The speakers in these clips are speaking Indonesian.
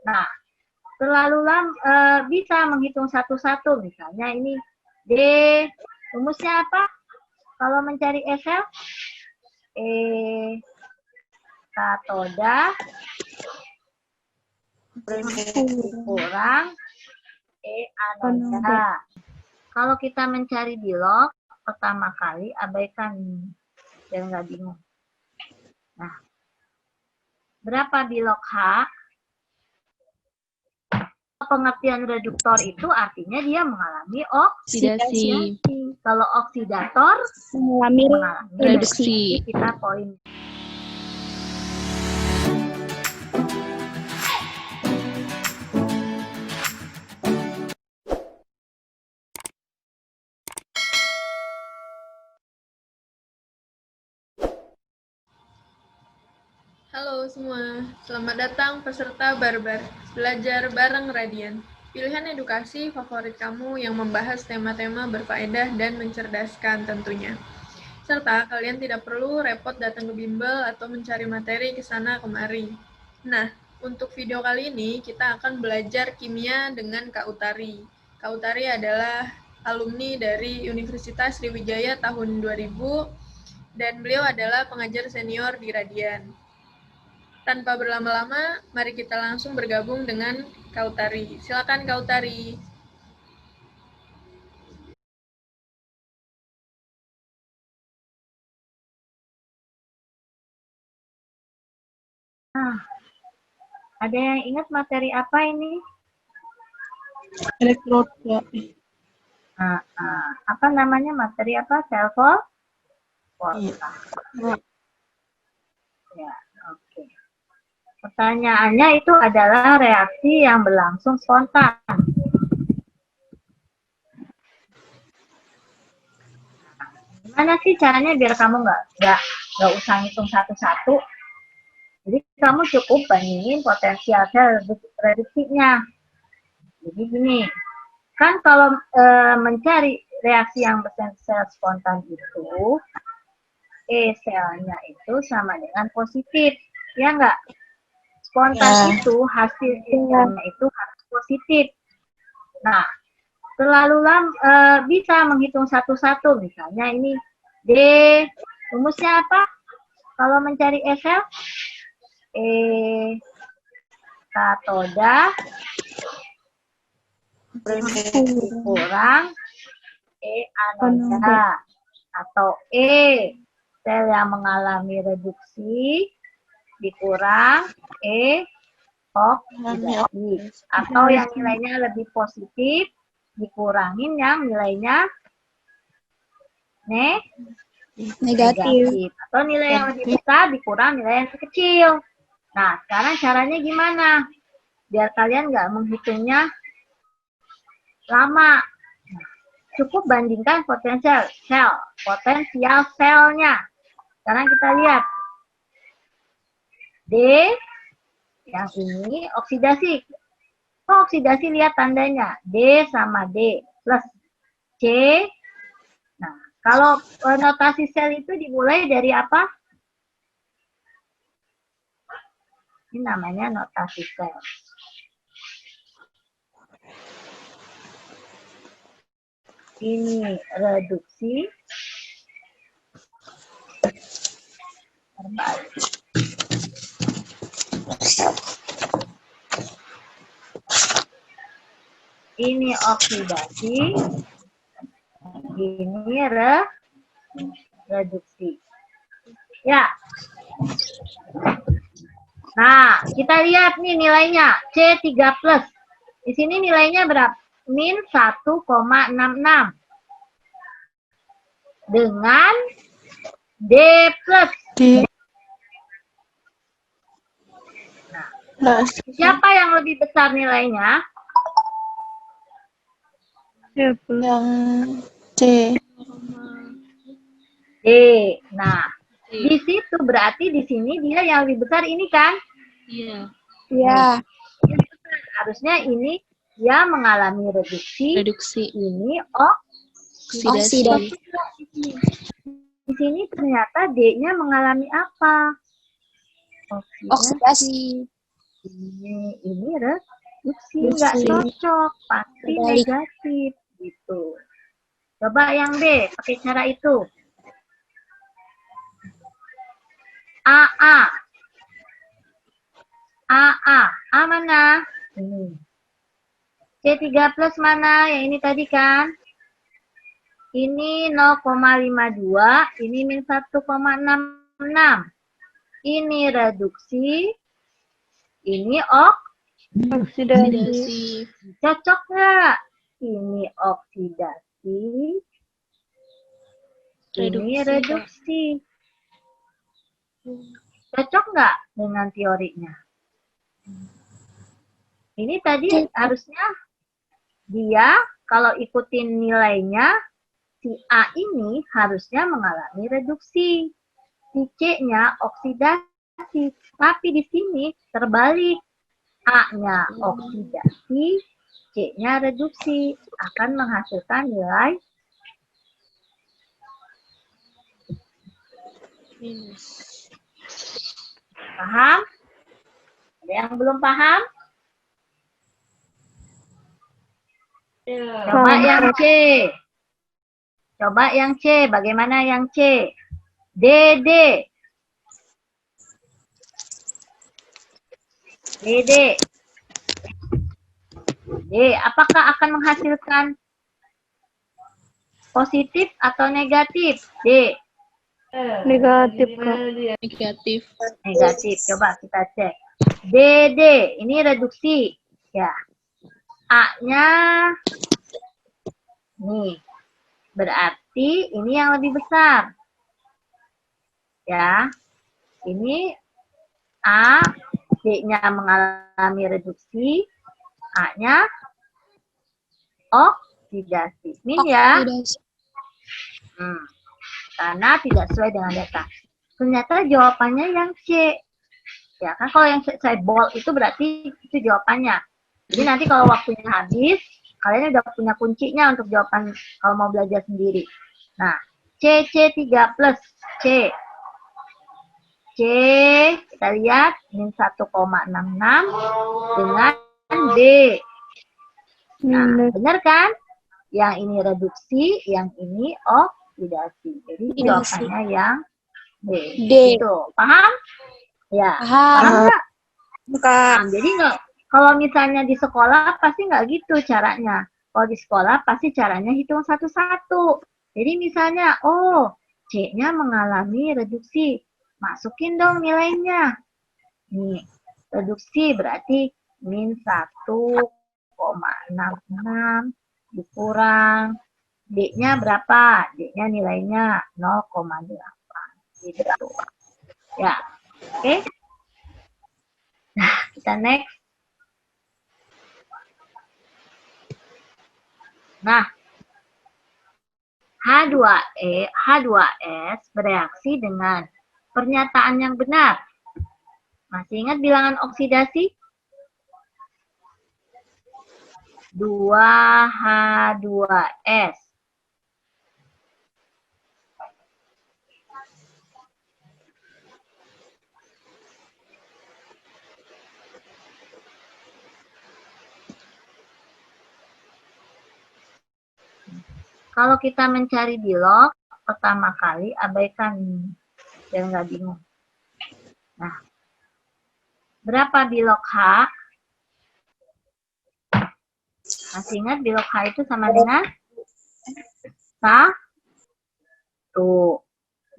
Nah, bisa menghitung satu-satu. Misalnya ini D, rumusnya apa? Kalau mencari Excel, E katoda kurang E anoda. Kalau kita mencari di log, pertama kali abaikan biar nggak bingung. Nah, berapa di log H? Pengertian reduktor itu artinya dia mengalami oksidasi. Kalau oksidator mengalami reduksi. Kita poin. Halo semua, selamat datang peserta Barbar, belajar bareng Radian. Pilihan edukasi favorit kamu yang membahas tema-tema berfaedah dan mencerdaskan tentunya. Serta kalian tidak perlu repot datang ke bimbel atau mencari materi ke sana kemari. Nah, untuk video kali ini kita akan belajar kimia dengan Kak Utari. Kak Utari adalah alumni dari Universitas Sriwijaya tahun 2000 dan beliau adalah pengajar senior di Radian. Tanpa berlama-lama, mari kita langsung bergabung dengan Kak Utari. Silakan Kak Utari. Nah, ada yang ingat materi apa ini? Elektroda. Apa namanya materi apa? Self-volta. Ya, oke. Pertanyaannya itu adalah reaksi yang berlangsung spontan. Gimana sih caranya biar kamu nggak usah ngitung satu-satu? Jadi kamu cukup bandingin potensial sel reduksinya. Jadi gini, kan kalau mencari reaksi yang bersel spontan itu, E selnya itu sama dengan positif, ya nggak? Spontan itu hasil E-nya itu harus positif. Nah, bisa menghitung satu-satu. Misalnya ini D, rumusnya apa? Kalau mencari Excel, E katoda kurang E anoda atau E sel yang mengalami reduksi dikurang E oksidasi, atau yang nilainya lebih positif dikurangin yang nilainya negatif, atau nilai yang lebih besar dikurang nilai yang kecil. Nah, sekarang caranya gimana? Biar kalian nggak menghitungnya lama. Cukup bandingkan potensial selnya. Sekarang kita lihat. D, yang ini oksidasi. Oksidasi lihat tandanya. D sama D plus C. Nah, kalau notasi sel itu dimulai dari apa? Ini namanya notasi sel. Ini reduksi terbalik. Ini oksidasi, ini reduksi. Ya. Nah, kita lihat nih nilainya C3+. Di sini nilainya berapa? Min 1,66. Dengan D+. Nah, siapa yang lebih besar nilainya? Yang C. D. Nah, di situ berarti di sini dia yang lebih besar ini kan? Iya. Iya. Harusnya ini dia mengalami reduksi. Ini oksidasi. Di sini ternyata D-nya mengalami apa? Oksidasi. Ini reduksi, nggak cocok, pasti negatif gitu. Coba yang B, pakai cara itu. AA. A mana? Ini. C3 plus mana? Yang ini tadi kan? Ini 0,52, ini min 1,66. Ini reduksi, ini Oksidasi. cocok nggak? Ini oksidasi, ini reduksi. Cocok nggak dengan teorinya? Ini tadi harusnya dia kalau ikutin nilainya, si A ini harusnya mengalami reduksi. Si C-nya oksidasi. Tapi di sini terbalik. A-nya oksidasi, C-nya reduksi. Akan menghasilkan nilai Minus. paham? Ada yang belum paham? Coba yang C. Coba yang C. Bagaimana yang C? DD. D, apakah akan menghasilkan positif atau negatif? D. Negatif, Kak. Negatif. Coba kita cek. DD, ini reduksi. Ya. A-nya nih. Berarti ini yang lebih besar. Ya. Ini A, D-nya mengalami reduksi, A-nya oksidasi. Min ya. Karena tidak sesuai dengan data. Ternyata jawabannya yang C. Ya kan kalau yang saya bold itu berarti itu jawabannya. Jadi nanti kalau waktunya habis, kalian udah punya kuncinya untuk jawaban kalau mau belajar sendiri. Nah, C3 plus C. C, kita lihat, min 1,66 dengan D. Nah, benar kan? Yang ini reduksi, yang ini oksidasi. Jadi jawabannya yang D. Gitu. Paham? Ya. Paham nggak? Paham. Jadi nggak, kalau misalnya di sekolah pasti nggak gitu caranya. Kalau di sekolah pasti caranya hitung satu-satu. Jadi misalnya, C-nya mengalami reduksi. Masukin dong nilainya. Nih, reduksi berarti min 1,66 dikurang. D-nya berapa? D-nya nilainya 0,8. Gitu. Ya, oke. Nah, kita next. Nah, H2S bereaksi dengan pernyataan yang benar. Masih ingat bilangan oksidasi? 2H2S. Kalau kita mencari bilok, pertama kali abaikan ini, biar nggak bingung. Nah, berapa bilok H? Masih ingat bilok H itu sama dengan 1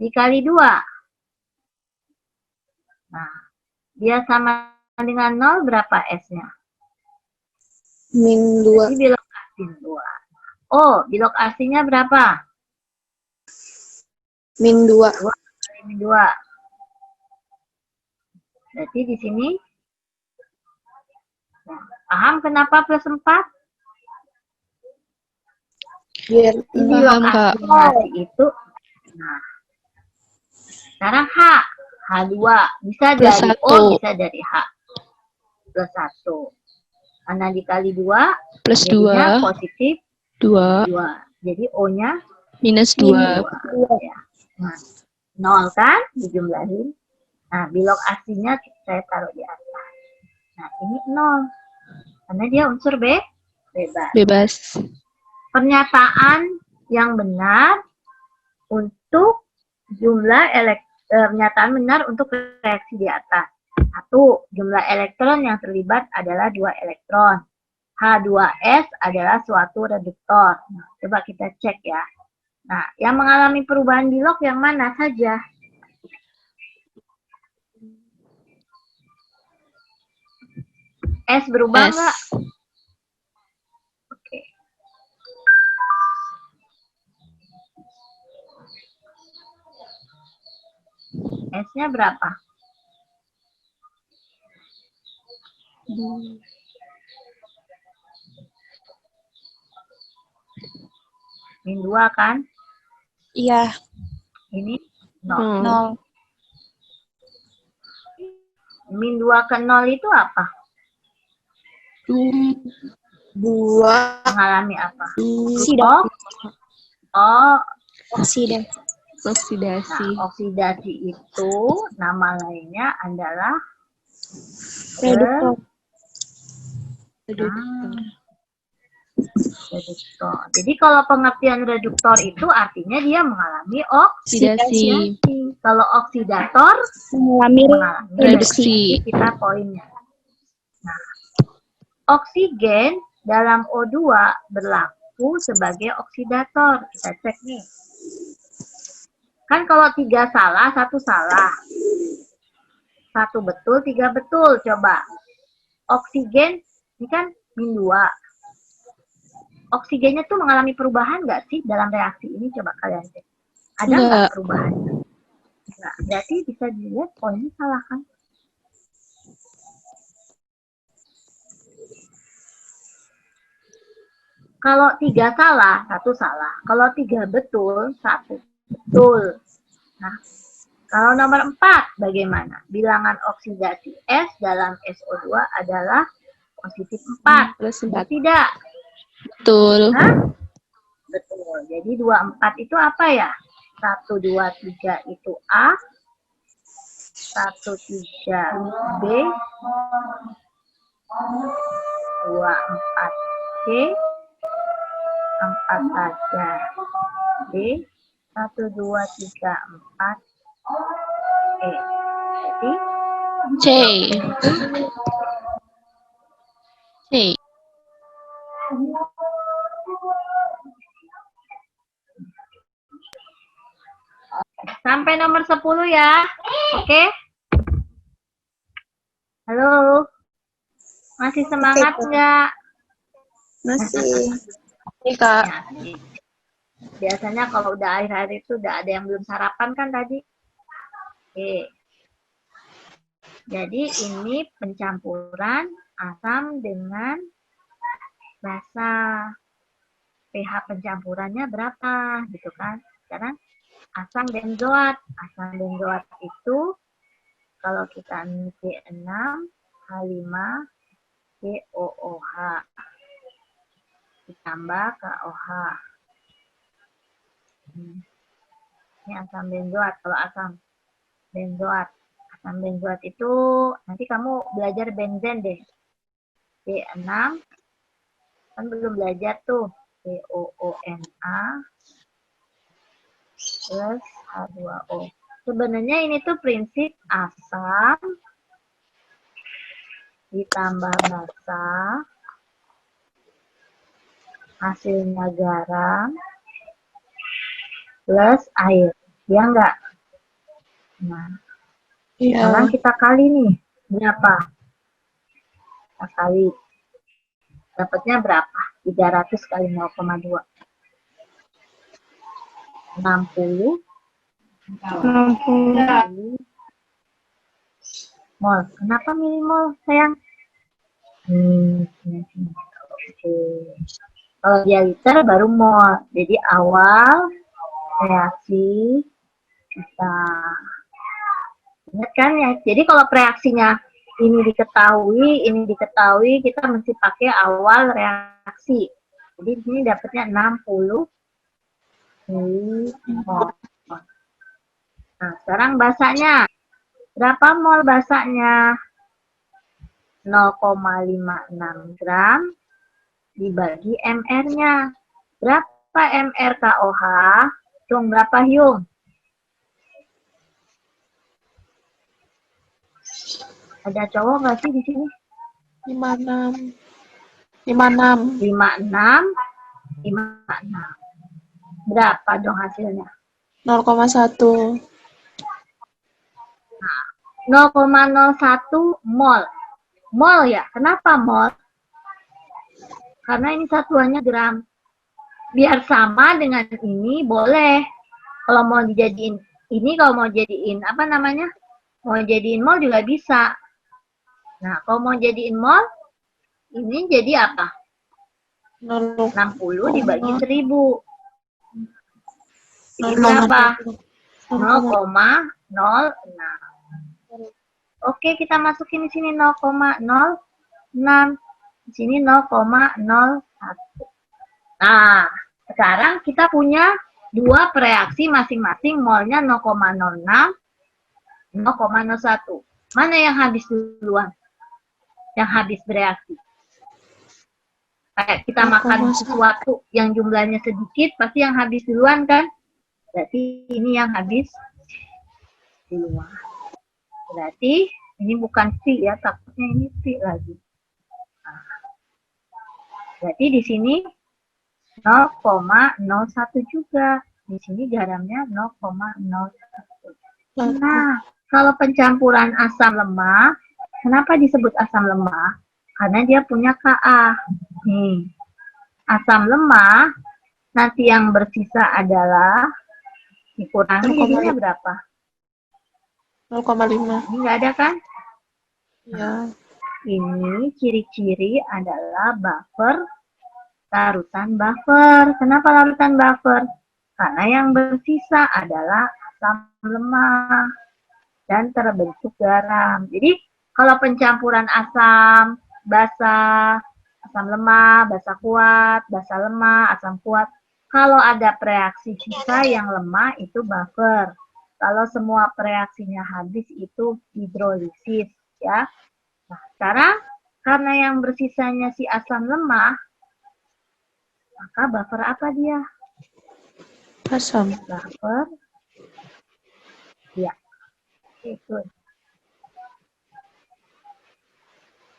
dikali 2. Nah, dia sama dengan 0, berapa S-nya? Min 2. Jadi bilok asin 2. Bilok asinnya berapa? Min 2. 2 kali min 2. Berarti di sini, nah, paham kenapa plus 4? Biar Bilok asin itu, nah, sekarang H2, bisa dari O, bisa dari H. Plus 1. Karena dikali 2, plus jadinya 2. positif 2. 2. Jadi O-nya Minus 2. 2. Ya. Nah, 0 kan dijumlahin. Nah, bilok asinnya saya taruh di atas. Nah, ini 0. Karena dia unsur bebas. Bebas. Pernyataan yang benar untuk pernyataan benar untuk reaksi di atas. 1. Jumlah elektron yang terlibat adalah 2 elektron. H2S adalah suatu reduktor. Nah, coba kita cek ya. Nah, yang mengalami perubahan di log yang mana saja? S berubah nggak? Oke. S-nya berapa? Min 2 kan? Iya. Ini 0. 0. Min 2 ke 0 itu apa? 2. Mengalami apa? Oksidasi. Nah, oksidasi itu nama lainnya adalah Reduktor. reduktor. Jadi kalau pengertian reduktor itu artinya dia mengalami oksidasi. Kalau oksidator mengalami reduksi. Kita poinnya. Nah, oksigen dalam O2 berlaku sebagai oksidator. Kita cek nih. Kan kalau 3 salah, 1 salah. 1 betul, 3 betul. Coba. Oksigen, ini kan min 2. Oksigennya tuh mengalami perubahan nggak sih dalam reaksi ini? Coba kalian cek. Ada nggak perubahannya? Nggak. Berarti bisa dilihat poinnya salah kan? Kalau 3 salah, 1 salah. Kalau 3 betul, 1 betul. Nah, kalau nomor 4 bagaimana? Bilangan oksidasi S dalam SO2 adalah positif 4. Tidak? Betul. Hah? Betul. Jadi 24 itu apa ya? 1, 2, 3 itu A. 1, 3 B. 2, 4 C. 4 saja D. 1, 2, 3, 4 E. Jadi C. C. Sampai nomor 10 ya. Oke? Halo? Masih semangat nggak? Masih. Ini Kak. Ya, biasanya kalau udah akhir-akhir itu udah ada yang belum sarapan kan tadi? Oke. Jadi ini pencampuran asam dengan basa. pH pencampurannya berapa gitu kan? Sekarang asam benzoat. Asam benzoat itu kalau kita C6 H5 COOH ditambah KOH. Ini asam benzoat. Kalau asam benzoat itu nanti kamu belajar benzen deh. C6 kan belum belajar tuh. COONA plus H2O. Sebenarnya ini tuh prinsip asam ditambah basa, hasilnya garam plus air. Ya enggak? Nah, sekarang kita kali nih. Berapa? Kita kali. Dapatnya berapa? 300 kali 0,2. 60 mol. Kenapa milimol, sayang? Oke. Kalau dia liter baru mol. Jadi awal reaksi kita. Ingat kan ya? Jadi kalau reaksinya ini diketahui, kita mesti pakai awal reaksi. Jadi di sini dapatnya 60 milimol. Nah, sekarang basanya. Berapa mol basanya? 0,56 gram dibagi MR-nya. Berapa MR KOH? Hitung berapa, Hyung? Ada cowok nggak sih di sini? 56. 56. 56. Berapa dong hasilnya? 0,1. 0,01 mol. Mol ya? Kenapa mol? Karena ini satuannya gram. Biar sama dengan ini boleh. Kalau mau dijadiin ini, kalau mau jadiin apa namanya? Mau jadiin mol juga bisa. Nah, kalau mau jadiin mol, ini jadi apa? 60 dibagi 1000. Ini berapa? 0,06. Oke, kita masukin di sini 0,06. Di sini 0,01. Nah, sekarang kita punya dua reaksi masing-masing molnya 0,06, 0,01. Mana yang habis duluan? Yang habis bereaksi. Kayak kita makan sesuatu yang jumlahnya sedikit, pasti yang habis duluan kan? Berarti ini yang habis duluan. Berarti ini bukan V ya, takutnya ini V lagi. Nah, berarti di sini 0,01 juga. Di sini garamnya 0,01. Nah, kalau pencampuran asam lemah, kenapa disebut asam lemah? Karena dia punya Ka. Nih, asam lemah, nanti yang bersisa adalah dikurangi jadinya berapa? 0,5. Ini nggak ada kan? Ya. Ini ciri-ciri adalah buffer, larutan buffer. Kenapa larutan buffer? Karena yang bersisa adalah asam lemah dan terbentuk garam. Jadi kalau pencampuran asam, basa, asam lemah, basa kuat, basa lemah, asam kuat, kalau ada reaksi sisa yang lemah itu buffer. Kalau semua reaksinya habis itu hidrolisis ya. Nah, sekarang karena yang bersisanya si asam lemah, maka buffer apa dia? Asam. Buffer. Ya. Itu.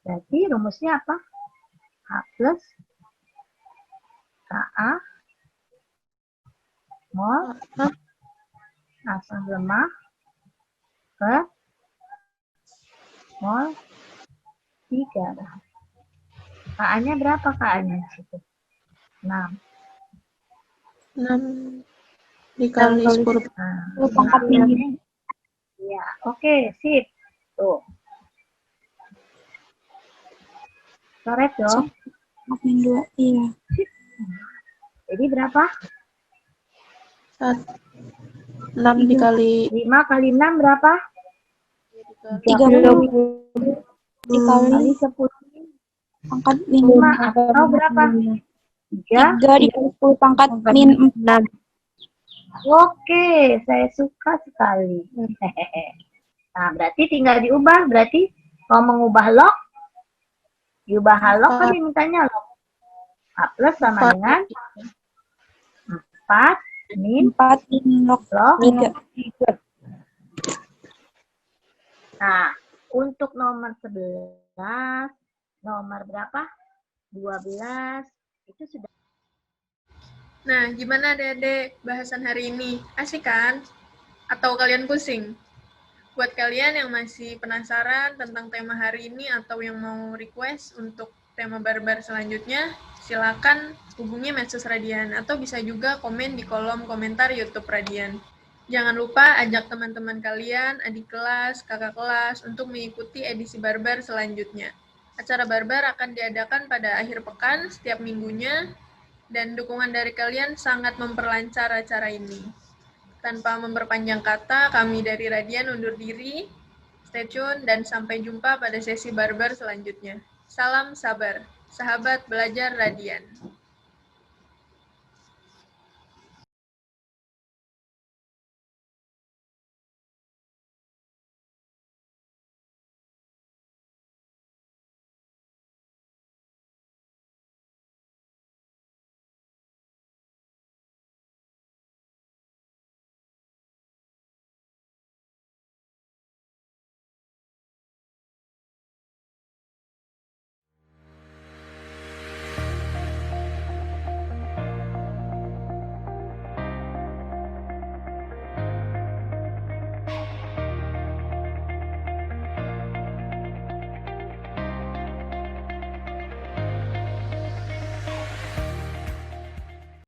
Berarti rumusnya apa? H plus Ka mol asam lemah per mol 3. Ka-nya berapa Ka-nya di situ? 6. 6 dikali 10. Nah, pangkat ini. Ya, oke, sip. Tuh. Coret dong. 2. Iya. Jadi berapa? 6 dikali 5 kali 6 berapa? 30 Kali 10 pangkat 5 atau berapa? 3 dikali 10 pangkat min 6. Oke, saya suka sekali. Nah, berarti tinggal diubah. Berarti kalau mengubah log, diubah log kan dimintanya log. H plus sama dengan 4 min 4 min log 3. Nah, untuk nomor 11, nomor berapa? 12, itu sudah. Nah, gimana adik-adik bahasan hari ini? Asik kan? Atau kalian pusing? Buat kalian yang masih penasaran tentang tema hari ini atau yang mau request untuk tema barbar selanjutnya, silakan hubungi medsos Radian atau bisa juga komen di kolom komentar YouTube Radian. Jangan lupa ajak teman-teman kalian, adik kelas, kakak kelas untuk mengikuti edisi barbar selanjutnya. Acara barbar akan diadakan pada akhir pekan setiap minggunya dan dukungan dari kalian sangat memperlancar acara ini. Tanpa memperpanjang kata, kami dari Radian undur diri. Stay tune dan sampai jumpa pada sesi barbar selanjutnya. Salam sabar, sahabat belajar Radian.